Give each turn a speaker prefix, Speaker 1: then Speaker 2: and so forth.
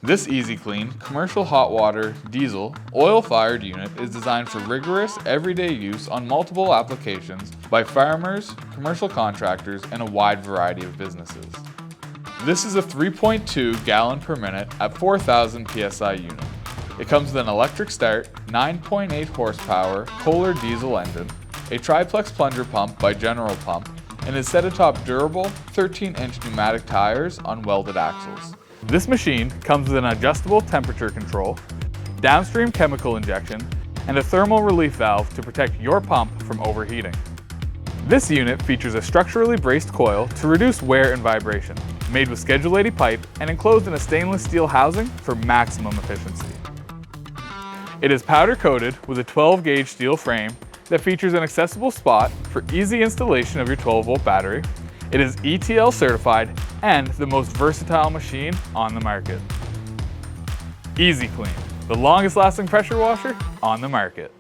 Speaker 1: This easy-kleen commercial hot water, diesel, oil-fired unit is designed for rigorous, everyday use on multiple applications by farmers, commercial contractors, and a wide variety of businesses. This is a 3.2 gallon per minute at 4,000 psi unit. It comes with an electric start, 9.8 horsepower Kohler diesel engine, a triplex plunger pump by General Pump, and is set atop durable 13-inch pneumatic tires on welded axles. This machine comes with an adjustable temperature control, downstream chemical injection, and a thermal relief valve to protect your pump from overheating. This unit features a structurally braced coil to reduce wear and vibration, made with Schedule 80 pipe and enclosed in a stainless steel housing for maximum efficiency. It is powder coated with a 12-gauge steel frame that features an accessible spot for easy installation of your 12-volt battery. It is ETL certified and the most versatile machine on the market. easy-kleen, the longest lasting pressure washer on the market.